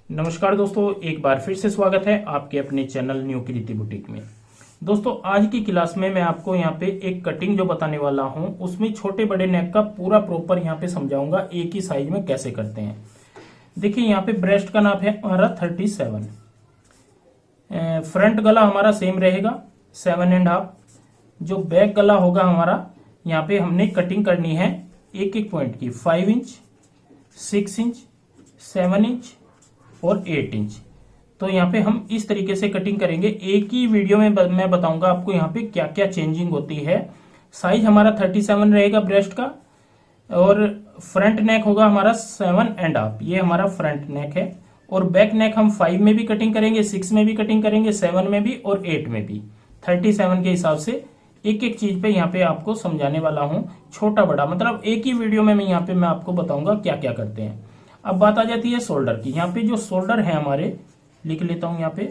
नमस्कार दोस्तों, एक बार फिर से स्वागत है आपके अपने चैनल न्यू कृति बुटीक में। दोस्तों, आज की क्लास में मैं आपको यहाँ पे एक कटिंग जो बताने वाला हूँ उसमें छोटे बड़े नेक का पूरा प्रॉपर यहाँ पे समझाऊंगा एक ही साइज में कैसे करते हैं। देखिए, यहाँ पे ब्रेस्ट का नाप है हमारा 37। फ्रंट गला हमारा सेम रहेगा 7.5। जो बैक गला होगा हमारा, यहाँ पे हमने कटिंग करनी है एक एक पॉइंट की 5 इंच, 6 इंच, 7 इंच और 8 इंच। तो यहाँ पे हम इस तरीके से कटिंग करेंगे। एक ही वीडियो में मैं बताऊंगा आपको यहाँ पे क्या क्या चेंजिंग होती है। साइज हमारा 37 रहेगा ब्रेस्ट का, और फ्रंट नेक होगा हमारा 7.5। ये हमारा फ्रंट नेक है। और बैक नेक हम 5 में भी कटिंग करेंगे, 6 में भी कटिंग करेंगे, 7 में भी और 8 में भी। 37 के हिसाब से एक एक चीज पे यहाँ पे आपको समझाने वाला हूँ, छोटा बड़ा, मतलब एक ही वीडियो में मैं यहाँ पे मैं आपको बताऊंगा क्या क्या करते हैं। अब बात आ जाती है शोल्डर की। यहाँ पे जो शोल्डर है हमारे, लिख लेता हूं यहाँ पे,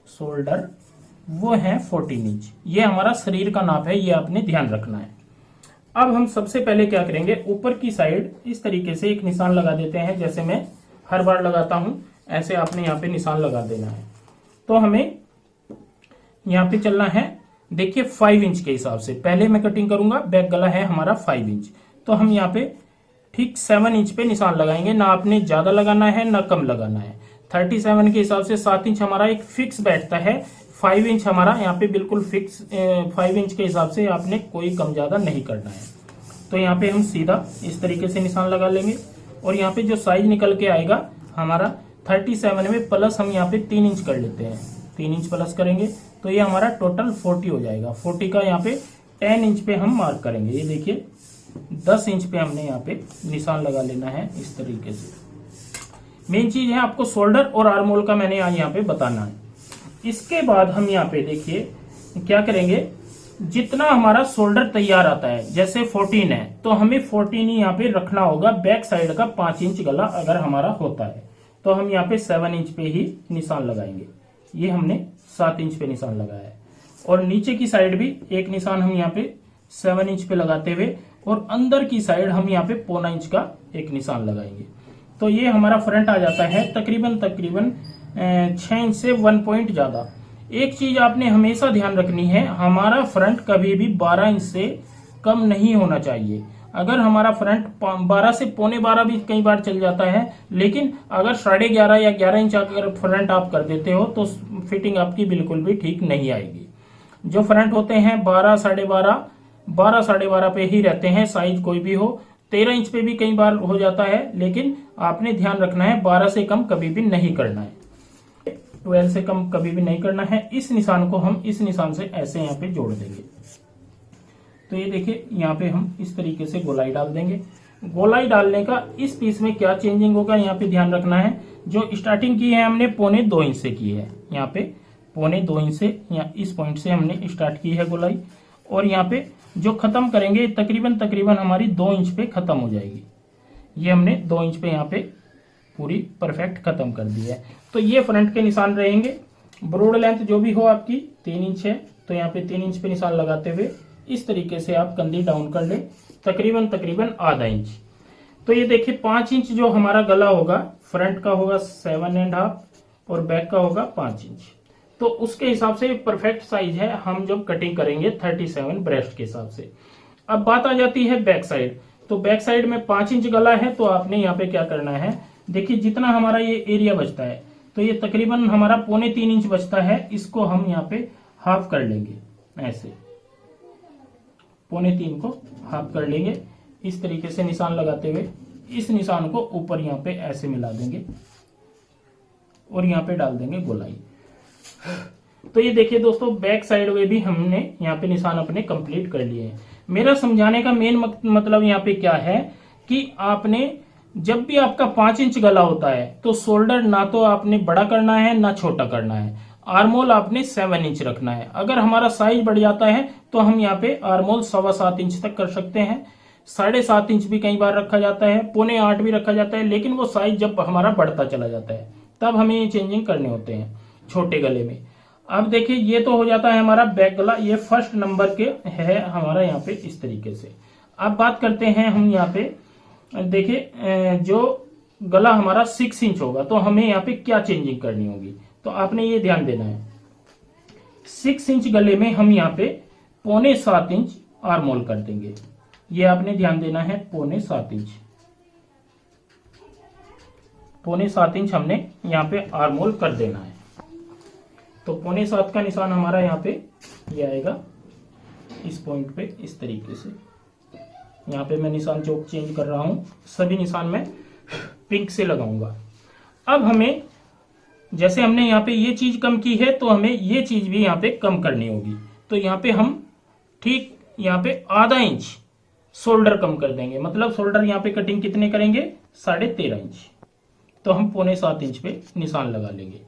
शोल्डर वो है 14 इंच। ये हमारा शरीर का नाप है, ये आपने ध्यान रखना है। अब हम सबसे पहले क्या करेंगे, ऊपर की साइड इस तरीके से एक निशान लगा देते हैं। जैसे मैं हर बार लगाता हूं, ऐसे आपने यहाँ पे निशान लगा देना है। तो हमें यहाँ पे चलना है, देखिए 5 इंच के हिसाब से पहले मैं कटिंग करूंगा। बैक गला है हमारा 5 इंच, तो हम यहाँ पे ठीक 7 इंच पे निशान लगाएंगे। ना आपने ज्यादा लगाना है ना कम लगाना है। 37 के हिसाब से 7 इंच हमारा एक फिक्स बैठता है। 5 इंच हमारा यहाँ पे बिल्कुल फिक्स। 5 इंच के हिसाब से आपने कोई कम ज्यादा नहीं करना है। तो यहाँ पे हम सीधा इस तरीके से निशान लगा लेंगे। और यहाँ पे जो साइज निकल के आएगा हमारा 37 में प्लस हम यहाँ पे 3 इंच कर लेते हैं। 3 इंच प्लस करेंगे तो ये हमारा टोटल 40 हो जाएगा। 40 का यहाँ पे 10 इंच पे हम मार्क करेंगे। ये देखिए 10 इंच पे हमने यहाँ पे निशान लगा लेना है इस तरीके से। मेन चीज है आपको शोल्डर और आर्म होल का मैंने आज यहाँ पे बताना है। इसके बाद हम यहाँ पे देखिए क्या करेंगे, जितना हमारा शोल्डर तैयार आता है, जैसे 14 है तो हमें 14 ही यहाँ पे रखना होगा। बैक साइड का 5 इंच गला अगर हमारा होता है तो हम यहाँ पे 7 इंच पे ही निशान लगाएंगे। ये हमने 7 इंच पे निशान लगाया है। और नीचे की साइड भी एक निशान हम यहाँ पे 7 इंच पे लगाते हुए, और अंदर की साइड हम यहाँ पे 1.25 इंच का एक निशान लगाएंगे। तो ये हमारा फ्रंट आ जाता है तकरीबन 6 इंच से 1 पॉइंट ज्यादा। एक चीज आपने हमेशा ध्यान रखनी है, हमारा फ्रंट कभी भी 12 इंच से कम नहीं होना चाहिए। अगर हमारा फ्रंट 12 से 11.25 भी कई बार चल जाता है, लेकिन अगर 11.5 या 11 इंच अगर फ्रंट आप कर देते हो तो फिटिंग आपकी बिल्कुल भी ठीक नहीं आएगी। जो फ्रंट होते हैं 12, 12.5 पे ही रहते हैं, साइज कोई भी हो। 13 इंच पे भी कई बार हो जाता है, लेकिन आपने ध्यान रखना है 12 से कम कभी भी नहीं करना है, 12 से कम कभी भी नहीं करना है। इस निशान को हम इस निशान से ऐसे यहाँ पे जोड़ देंगे। तो ये देखिए यहाँ पे हम इस तरीके से गोलाई डाल देंगे। गोलाई डालने का इस पीस में क्या चेंजिंग होगा यहाँ पे ध्यान रखना है। जो स्टार्टिंग की है हमने 1.25 इंच से की है, यहाँ पे 1.25 इंच से, यहाँ इस पॉइंट से हमने स्टार्ट की है गोलाई। और यहाँ पे जो खत्म करेंगे तकरीबन हमारी 2 इंच पे खत्म हो जाएगी। ये हमने 2 इंच पे यहाँ पे पूरी परफेक्ट खत्म कर दी है। तो ये फ्रंट के निशान रहेंगे। ब्रोड लेंथ जो भी हो आपकी 3 इंच है, तो यहाँ पे 3 इंच पे निशान लगाते हुए इस तरीके से आप कंधी डाउन कर ले, तकरीबन आधा इंच। तो ये देखिए 5 इंच जो हमारा गला होगा, फ्रंट का होगा 7.5 और बैक का होगा 5 इंच। तो उसके हिसाब से परफेक्ट साइज है हम जब कटिंग करेंगे 37 ब्रेस्ट के हिसाब से। अब बात आ जाती है बैक साइड। तो बैक साइड में 5 इंच गला है, तो आपने यहाँ पे क्या करना है, देखिए जितना हमारा ये एरिया बचता है, तो ये तकरीबन हमारा 3.25 इंच बचता है। इसको हम यहाँ पे हाफ कर लेंगे, ऐसे 3.25 को हाफ कर लेंगे। इस तरीके से निशान लगाते हुए इस निशान को ऊपर यहाँ पे ऐसे मिला देंगे और यहाँ पे डाल देंगे गोलाई। तो ये देखिए दोस्तों, बैक साइड में भी हमने यहाँ पे निशान अपने कंप्लीट कर लिए हैं। मेरा समझाने का मेन मतलब यहाँ पे क्या है कि आपने जब भी आपका 5 इंच गला होता है तो शोल्डर ना तो आपने बड़ा करना है ना छोटा करना है। आर्मोल आपने 7 इंच रखना है। अगर हमारा साइज बढ़ जाता है तो हम यहाँ पे आर्मोल 7.25 इंच तक कर सकते हैं। 7.5 इंच भी कई बार रखा जाता है, 7.25 भी रखा जाता है। लेकिन वो साइज जब हमारा बढ़ता चला जाता है तब हमें ये चेंजिंग करने होते हैं छोटे गले में। अब देखिए ये तो हो जाता है हमारा बैक गला, ये फर्स्ट नंबर के है हमारा यहाँ पे इस तरीके से। अब बात करते हैं हम यहाँ पे, देखिए जो गला हमारा 6 इंच होगा तो हमें यहाँ पे क्या चेंजिंग करनी होगी, तो आपने ये ध्यान देना है। 6 इंच गले में हम यहाँ पे 6.25 इंच आर्म होल कर देंगे। ये आपने ध्यान देना है, 6.25 इंच, 6.25 इंच हमने यहाँ पे आर्म होल कर देना है। तो 6.25 का निशान हमारा यहाँ पे ये आएगा इस पॉइंट पे, इस तरीके से। यहाँ पे मैं निशान चौक चेंज कर रहा हूं, सभी निशान मैं पिंक से लगाऊंगा। अब हमें जैसे हमने यहाँ पे ये चीज कम की है तो हमें ये चीज भी यहाँ पे कम करनी होगी। तो यहाँ पे हम ठीक यहाँ पे आधा इंच शोल्डर कम कर देंगे, मतलब शोल्डर यहाँ पे कटिंग कितने करेंगे, 13.5 इंच। तो हम 6.25 इंच पे निशान लगा लेंगे।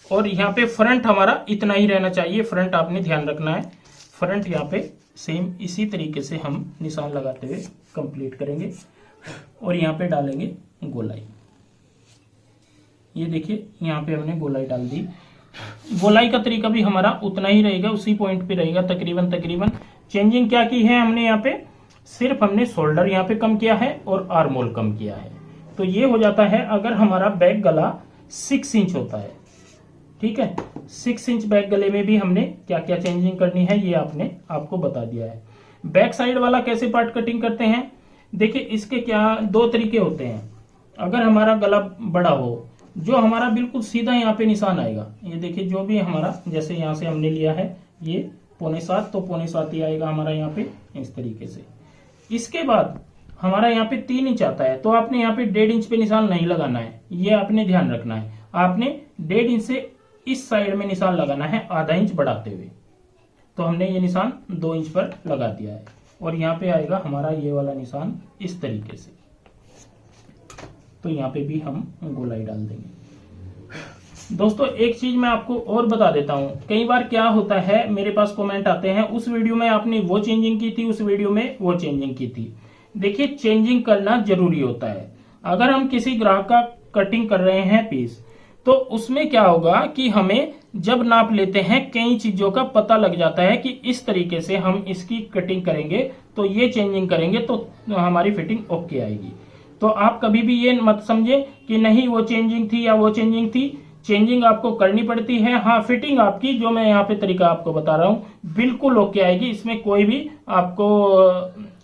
और यहाँ पे फ्रंट हमारा इतना ही रहना चाहिए, फ्रंट आपने ध्यान रखना है। फ्रंट यहाँ पे सेम इसी तरीके से हम निशान लगाते हुए कंप्लीट करेंगे और यहाँ पे डालेंगे गोलाई। ये देखिए यहाँ पे हमने गोलाई डाल दी। गोलाई का तरीका भी हमारा उतना ही रहेगा, उसी पॉइंट पे रहेगा तकरीबन। चेंजिंग क्या की है हमने यहाँ पे, सिर्फ हमने शोल्डर यहाँ पे कम किया है और आर्म होल कम किया है। तो ये हो जाता है अगर हमारा बैक गला 6 इंच होता है, ठीक है। 6 इंच बैक गले में भी हमने क्या क्या चेंजिंग करनी है ये आपको बता दिया है। बैक साइड वाला कैसे पार्ट कटिंग करते हैं, देखिए इसके क्या 2 तरीके होते हैं। अगर हमारा गला बड़ा हो, जो हमारा बिल्कुल सीधा यहाँ पे निशान आएगा, ये देखिए जो भी हमारा, जैसे यहाँ से हमने लिया है ये 6.25, तो 6.25 ही आएगा हमारा यहाँ पे इस तरीके से। इसके बाद हमारा यहाँ पे 3 इंच आता है, तो आपने यहाँ पे 1.5 इंच पे निशान नहीं लगाना है, ये आपने ध्यान रखना है। आपने 1.5 इंच से इस साइड में निशान लगाना है आधा इंच बढ़ाते हुए। तो हमने ये निशान 2 इंच पर लगा दिया है और यहाँ पे आएगा हमारा ये वाला निशान इस तरीके से। तो यहाँ पे भी हम गोलाई डाल देंगे। दोस्तों एक चीज मैं आपको और बता देता हूँ, कई बार क्या होता है मेरे पास कमेंट आते हैं, उस वीडियो में आपने वो चेंजिंग की थी, उस वीडियो में वो चेंजिंग की थी। देखिए चेंजिंग करना जरूरी होता है। अगर हम किसी ग्राहक का कटिंग कर रहे हैं पीस, तो उसमें क्या होगा कि हमें जब नाप लेते हैं कई चीजों का पता लग जाता है कि इस तरीके से हम इसकी कटिंग करेंगे तो ये चेंजिंग करेंगे तो हमारी फिटिंग ओके आएगी। तो आप कभी भी ये मत समझे कि नहीं वो चेंजिंग थी या वो चेंजिंग थी, चेंजिंग आपको करनी पड़ती है। हाँ, फिटिंग आपकी जो मैं यहाँ पे तरीका आपको बता रहा हूँ बिल्कुल ओके आएगी, इसमें कोई भी आपको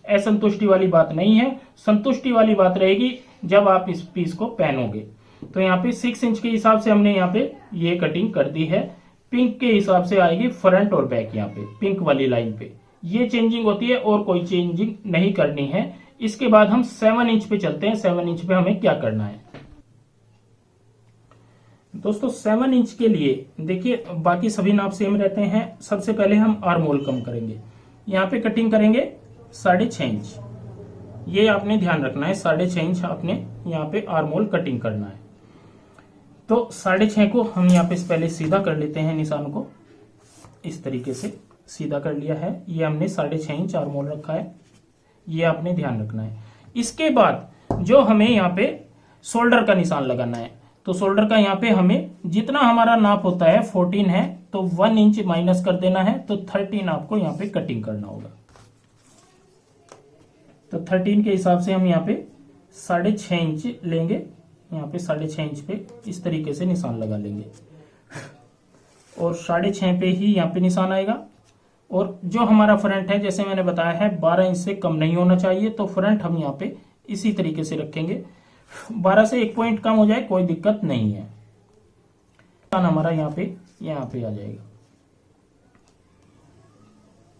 असंतुष्टि वाली बात नहीं है। संतुष्टि वाली बात रहेगी जब आप इस पीस को पहनोगे। तो यहाँ पे 6 इंच के हिसाब से हमने यहाँ पे ये कटिंग कर दी है। पिंक के हिसाब से आएगी फ्रंट और बैक, यहाँ पे पिंक वाली लाइन पे ये चेंजिंग होती है और कोई चेंजिंग नहीं करनी है। इसके बाद हम 7 इंच पे चलते हैं। 7 इंच पे हमें क्या करना है दोस्तों, 7 इंच के लिए देखिए बाकी सभी नाप सेम रहते हैं। सबसे पहले हम आर्म होल कम करेंगे, यहाँ पे कटिंग करेंगे 6.5 इंच। ये आपने ध्यान रखना है, 6.5 इंच आपने यहाँ पे आर्म होल कटिंग करना है। तो 6.5 को हम यहाँ पे पहले सीधा कर लेते हैं, निशान को इस तरीके से सीधा कर लिया है। ये हमने 6.5 इंच आर्म होल रखा है, ये आपने ध्यान रखना है। इसके बाद जो हमें यहाँ पे शोल्डर का निशान लगाना है, तो शोल्डर का यहाँ पे हमें जितना हमारा नाप होता है 14 है, तो 1 इंच माइनस कर देना है, तो 13 आपको यहाँ पे कटिंग करना होगा। तो 13 के हिसाब से हम यहाँ पे 6.5 इंच लेंगे, यहाँ पे 6.5 इंच पे इस तरीके से निशान लगा लेंगे और 6.5 पे ही यहाँ पे निशान आएगा। और जो हमारा फ्रंट है जैसे मैंने बताया है 12 इंच से कम नहीं होना चाहिए, तो फ्रंट हम यहाँ पे इसी तरीके से रखेंगे। 12 से 1 पॉइंट कम हो जाए कोई दिक्कत नहीं है। हमारा यहाँ पे आ जाएगा,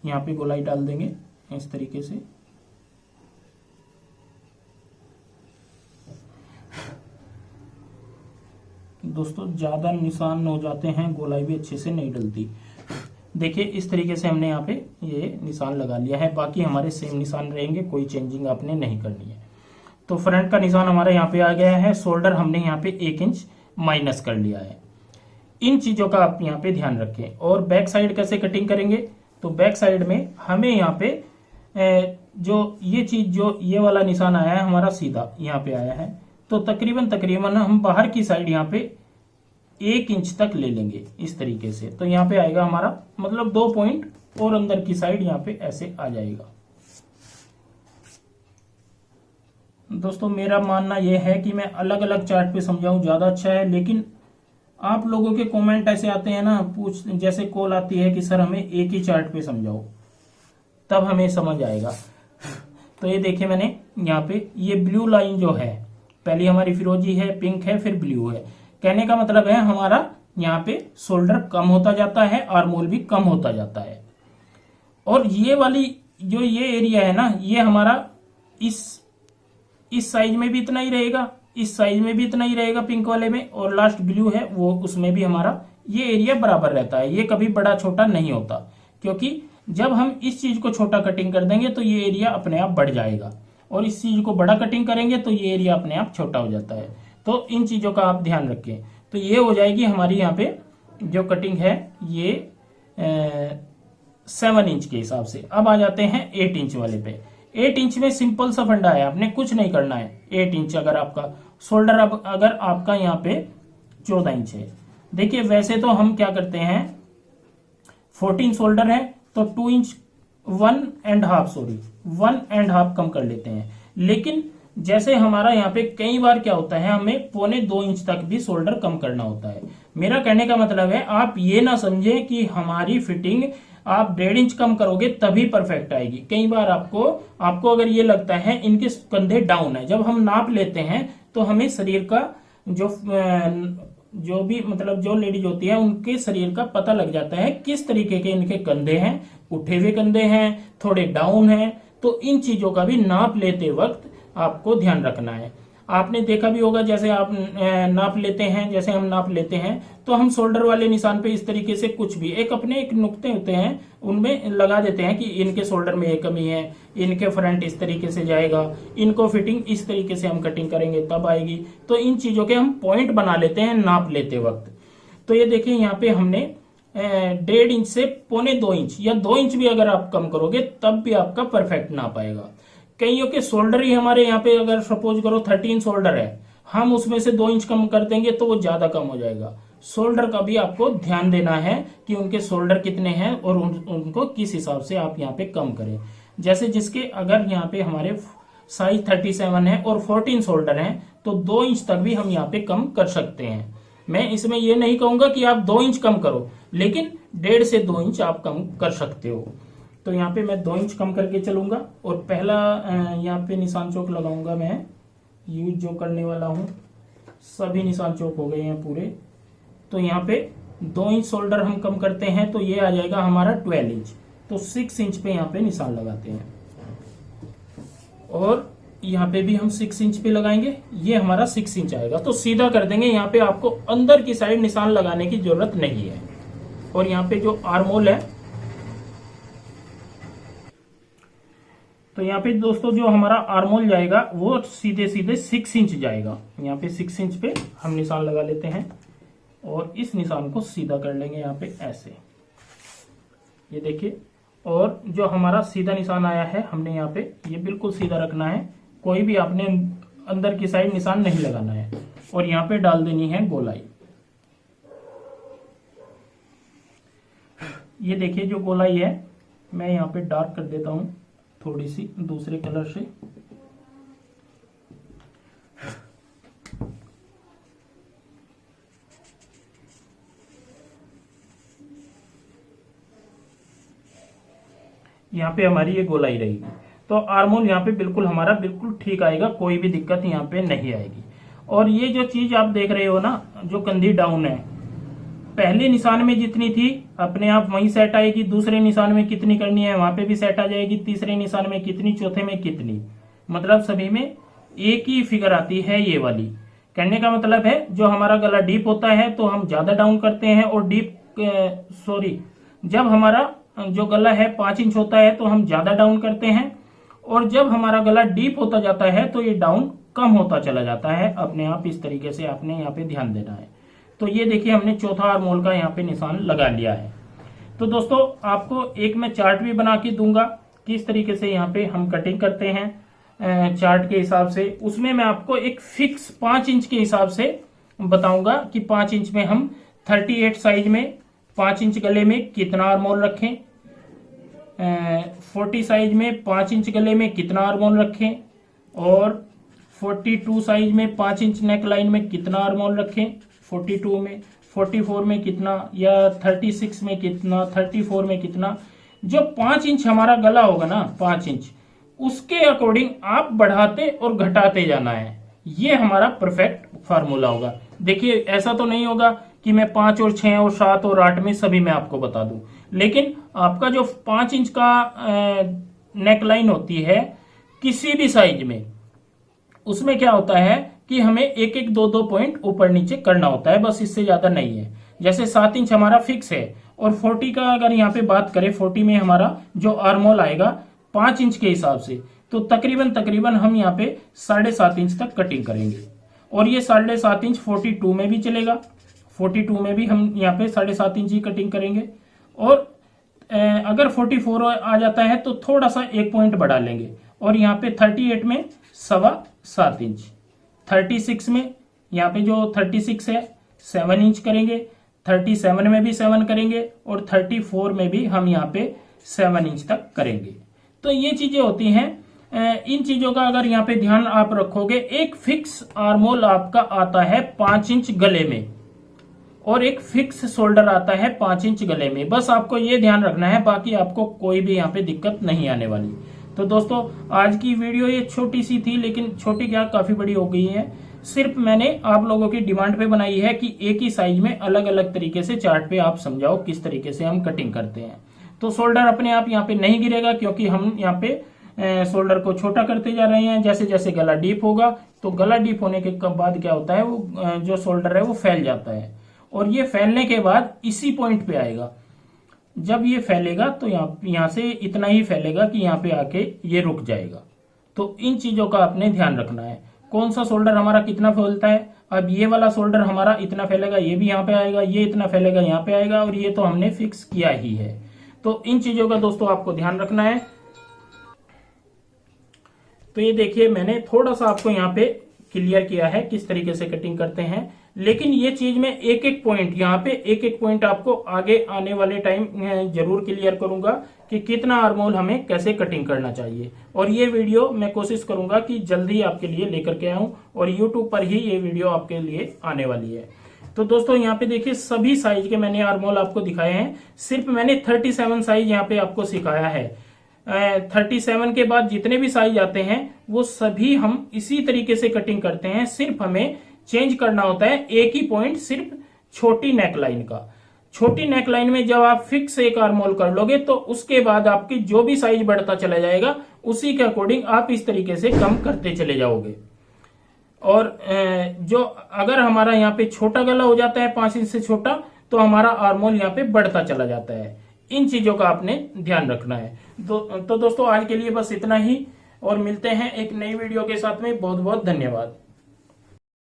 यहाँ पे गोलाई डाल देंगे इस तरीके से। दोस्तों ज्यादा निशान हो जाते हैं, गोलाई भी अच्छे से नहीं डलती। देखिए इस तरीके से हमने यहाँ पे ये निशान लगा लिया है। बाकी हमारे सेम निशान रहेंगे, कोई चेंजिंग आपने नहीं करनी है। तो फ्रंट का निशान हमारा यहाँ पे आ गया है। शोल्डर हमने यहाँ पे 1 इंच माइनस कर लिया है। इन चीजों का आप यहाँ पे ध्यान रखें। और बैक साइड कैसे कटिंग करेंगे, तो बैक साइड में हमें यहाँ पे जो ये चीज जो ये वाला निशान आया है हमारा सीधा यहाँ पे आया है, तो तकरीबन हम बाहर की साइड यहाँ पे 1 इंच तक ले लेंगे इस तरीके से। तो यहाँ पे आएगा हमारा मतलब 2 पॉइंट और अंदर की साइड यहाँ पे ऐसे आ जाएगा। दोस्तों मेरा मानना यह है कि मैं अलग अलग चार्ट पे समझाऊं ज़्यादा अच्छा है, लेकिन आप लोगों के कमेंट ऐसे आते हैं ना, जैसे कॉल आती है कि सर हमें एक ही चार्ट पे समझाओ, तब हमें समझ आएगा। तो ये देखिए मैंने यहाँ पे ये ब्लू लाइन जो है, पहली हमारी फिरोजी है, पिंक है, फिर ब्लू है। कहने का मतलब है हमारा यहाँ पे शोल्डर कम होता जाता है, आर्मोल भी कम होता जाता है। और ये वाली जो ये एरिया है ना, ये हमारा इस साइज में भी इतना ही रहेगा, इस साइज में भी इतना ही रहेगा पिंक वाले में, और लास्ट ब्लू है वो उसमें भी हमारा ये एरिया बराबर रहता है। ये कभी बड़ा छोटा नहीं होता, क्योंकि जब हम इस चीज को छोटा कटिंग कर देंगे तो ये एरिया अपने आप बढ़ जाएगा, और इस चीज को बड़ा कटिंग करेंगे तो ये एरिया अपने आप छोटा हो जाता है। तो इन चीजों का आप ध्यान रखें। तो ये हो जाएगी हमारी यहाँ पे जो कटिंग है ये 7 इंच के हिसाब से। अब आ जाते हैं 8 इंच वाले पे। 8 इंच में सिंपल सा फंडा है, आपने कुछ नहीं करना है। 8 इंच अगर आपका शोल्डर अगर आपका यहाँ पे 14 इंच है, देखिए वैसे तो हम क्या करते हैं 14 शोल्डर है तो 2 इंच 1.5 कम कर लेते हैं। लेकिन जैसे हमारा यहाँ पे कई बार क्या होता है, हमें 1.25 इंच तक भी शोल्डर कम करना होता है। मेरा कहने का मतलब है आप ये ना समझे कि हमारी फिटिंग आप 1.5 इंच कम करोगे तभी परफेक्ट आएगी। कई बार आपको अगर ये लगता है इनके कंधे डाउन है, जब हम नाप लेते हैं तो हमें शरीर का जो भी मतलब जो लेडीज होती है उनके शरीर का पता लग जाता है किस तरीके के इनके कंधे हैं, उठे हुए कंधे हैं, थोड़े डाउन हैं। तो इन चीजों का भी नाप लेते वक्त आपको ध्यान रखना है। आपने देखा भी होगा जैसे आप नाप लेते हैं, जैसे हम नाप लेते हैं तो हम शोल्डर वाले निशान पे इस तरीके से कुछ भी एक नुक्ते होते हैं उनमें लगा देते हैं कि इनके शोल्डर में एक कमी है, इनके फ्रंट इस तरीके से जाएगा, इनको फिटिंग इस तरीके से हम कटिंग करेंगे तब आएगी। तो इन चीजों के हम पॉइंट बना लेते हैं नाप लेते वक्त। तो ये देखिए यहाँ पे हमने 1.5 इंच से 1.25 इंच या 2 इंच भी अगर आप कम करोगे तब भी आपका परफेक्ट नाप आएगा। कईयों के शोल्डर ही हमारे यहाँ पे अगर सपोज करो 13 शोल्डर है, हम उसमें से 2 इंच कम कर देंगे तो वो ज्यादा कम हो जाएगा। शोल्डर का भी आपको ध्यान देना है कि उनके शोल्डर कितने हैं और उनको किस हिसाब से आप यहाँ पे कम करें। जैसे जिसके अगर यहाँ पे हमारे साइज 37 है और 14 शोल्डर हैं तो 2 इंच तक भी हम यहाँ पे कम कर सकते हैं। मैं इसमें ये नहीं कहूंगा कि आप 2 इंच कम करो, लेकिन 1.5 से 2 इंच आप कम कर सकते हो। तो यहाँ पे मैं 2 इंच कम करके चलूंगा और पहला यहाँ पे निशान चौक लगाऊंगा। मैं यूज जो करने वाला हूँ सभी निशान चौक हो गए हैं पूरे। तो यहाँ पे 2 इंच शोल्डर हम कम करते हैं तो ये आ जाएगा हमारा 12 इंच। तो 6 इंच पे यहाँ पे निशान लगाते हैं और यहाँ पे भी हम 6 इंच पे लगाएंगे, ये हमारा 6 इंच आएगा। तो सीधा कर देंगे, यहाँ पे आपको अंदर की साइड निशान लगाने की जरूरत नहीं है। और यहाँ पे जो आर्मोल है, तो यहाँ पे दोस्तों जो हमारा आर्मोल जाएगा वो सीधे सीधे 6 इंच जाएगा। यहाँ पे 6 इंच पे हम निशान लगा लेते हैं और इस निशान को सीधा कर लेंगे यहाँ पे ऐसे, ये देखिए। और जो हमारा सीधा निशान आया है हमने यहाँ पे ये बिल्कुल सीधा रखना है, कोई भी आपने अंदर की साइड निशान नहीं लगाना है। और यहाँ पे डाल देनी है गोलाई। ये देखिए जो गोलाई है मैं यहाँ पे डार्क कर देता हूँ थोड़ी सी दूसरे कलर से। यहाँ पे हमारी ये गोलाई रहेगी। तो आर्मोल यहाँ पे बिल्कुल हमारा बिल्कुल ठीक आएगा, कोई भी दिक्कत यहाँ पे नहीं आएगी। और ये जो चीज आप देख रहे हो ना, जो कंधी डाउन है, पहले निशान में जितनी थी अपने आप वहीं सेट आएगी, दूसरे निशान में कितनी करनी है वहां पे भी सेट आ जाएगी, तीसरे निशान में कितनी, चौथे में कितनी, मतलब सभी में एक ही फिगर आती है ये वाली। कहने का मतलब है जो हमारा गला डीप होता है तो हम ज्यादा डाउन करते हैं, और जब हमारा जो गला है 5 इंच होता है तो हम ज्यादा डाउन करते हैं, और जब हमारा गला डीप होता जाता है तो ये डाउन कम होता चला जाता है अपने आप। इस तरीके से आपने यहाँ पे ध्यान देना है। तो ये देखिए हमने चौथा आर्मोल का यहाँ पे निशान लगा लिया है। तो दोस्तों आपको एक मैं चार्ट भी बना के दूंगा किस तरीके से यहाँ पे हम कटिंग करते हैं चार्ट के हिसाब से। उसमें मैं आपको एक फिक्स 5 इंच के हिसाब से बताऊंगा कि 5 इंच में हम 38 साइज में 5 इंच गले में कितना आर्मोल रखें, 40 साइज में 5 इंच गले में कितना आर्मोल रखें, और 42 साइज में 5 इंच नेक लाइन में कितना आर्म होल रखें, 42 में, 44 में कितना, या 36 में कितना, 34 में कितना। जो 5 इंच हमारा गला होगा ना, 5 इंच, उसके अकॉर्डिंग आप बढ़ाते और घटाते जाना है। ये हमारा परफेक्ट फार्मूला होगा। देखिए ऐसा तो नहीं होगा कि मैं 5 और 6 और 7 और 8 में सभी मैं आपको बता दूं, लेकिन आपका जो 5 इंच का नेक लाइन होती है किसी भी साइज में, उसमें क्या होता है कि हमें एक एक दो दो पॉइंट ऊपर नीचे करना होता है, बस इससे ज्यादा नहीं है। जैसे 7 इंच हमारा फिक्स है, और 40 का अगर यहाँ पे बात करें, 40 में हमारा जो आर्म होल आएगा 5 इंच के हिसाब से, तो तकरीबन हम यहाँ पे 7.5 इंच तक कटिंग करेंगे। और ये 7.5 इंच 42 में भी चलेगा, 42 में भी हम यहाँ पे 7.5 इंच ही कटिंग करेंगे। और अगर 44 आ जाता है तो थोड़ा सा एक पॉइंट बढ़ा लेंगे, और यहाँ पे 38 में 7.25 इंच, 36 में यहाँ पे जो 36 है 7 इंच करेंगे, 37 में भी 7 करेंगे, और 34 में भी हम यहाँ पे 7 इंच तक करेंगे। तो ये चीजें होती हैं। इन चीजों का अगर यहाँ पे ध्यान आप रखोगे, एक फिक्स आर्म होल आपका आता है 5 इंच गले में, और एक फिक्स शोल्डर आता है 5 इंच गले में। बस आपको ये ध्यान रखना है, बाकी आपको कोई भी यहाँ पे दिक्कत नहीं आने वाली। तो दोस्तों आज की वीडियो ये छोटी सी थी, लेकिन छोटी क्या काफी बड़ी हो गई है। सिर्फ मैंने आप लोगों की डिमांड पे बनाई है कि एक ही साइज में अलग अलग तरीके से चार्ट पे आप समझाओ किस तरीके से हम कटिंग करते हैं। तो शोल्डर अपने आप यहाँ पे नहीं गिरेगा, क्योंकि हम यहाँ पे शोल्डर को छोटा करते जा रहे हैं। जैसे जैसे गला डीप होगा, तो गला डीप होने के बाद क्या होता है, वो जो शोल्डर है वो फैल जाता है, और ये फैलने के बाद इसी पॉइंट पे आएगा। जब ये फैलेगा तो यहाँ से इतना ही फैलेगा कि यहाँ पे आके ये रुक जाएगा। तो इन चीजों का आपने ध्यान रखना है, कौन सा शोल्डर हमारा कितना फैलता है। अब ये वाला शोल्डर हमारा इतना फैलेगा, ये भी यहाँ पे आएगा, ये इतना फैलेगा यहाँ पे आएगा, और ये तो हमने फिक्स किया ही है। तो इन चीजों का दोस्तों आपको ध्यान रखना है। तो ये देखिए मैंने थोड़ा सा आपको यहाँ पे क्लियर किया है किस तरीके से कटिंग करते हैं, लेकिन ये चीज में एक एक पॉइंट यहाँ पे एक एक पॉइंट आपको आगे आने वाले टाइम जरूर क्लियर करूंगा कि कितना आर्म होल हमें कैसे कटिंग करना चाहिए। और ये वीडियो मैं कोशिश करूंगा कि जल्दी आपके लिए लेकर के आऊं, और यूट्यूब पर ही ये वीडियो आपके लिए आने वाली है। तो दोस्तों यहाँ पे देखिए सभी साइज के मैंने आर्म होल आपको दिखाए हैं। सिर्फ मैंने 37 साइज यहाँ पे आपको सिखाया है। 37 के बाद जितने भी साइज आते हैं वो सभी हम इसी तरीके से कटिंग करते हैं। सिर्फ हमें चेंज करना होता है एक ही पॉइंट, सिर्फ छोटी नेक लाइन का। छोटी नेक लाइन में जब आप फिक्स एक आर्म होल कर लोगे, तो उसके बाद आपकी जो भी साइज बढ़ता चला जाएगा उसी के अकॉर्डिंग आप इस तरीके से कम करते चले जाओगे। और जो अगर हमारा यहाँ पे छोटा गला हो जाता है 5 इंच से छोटा, तो हमारा आर्म होल यहाँ पे बढ़ता चला जाता है। इन चीजों का आपने ध्यान रखना है। तो दोस्तों आज के लिए बस इतना ही, और मिलते हैं एक नई वीडियो के साथ में। बहुत बहुत धन्यवाद।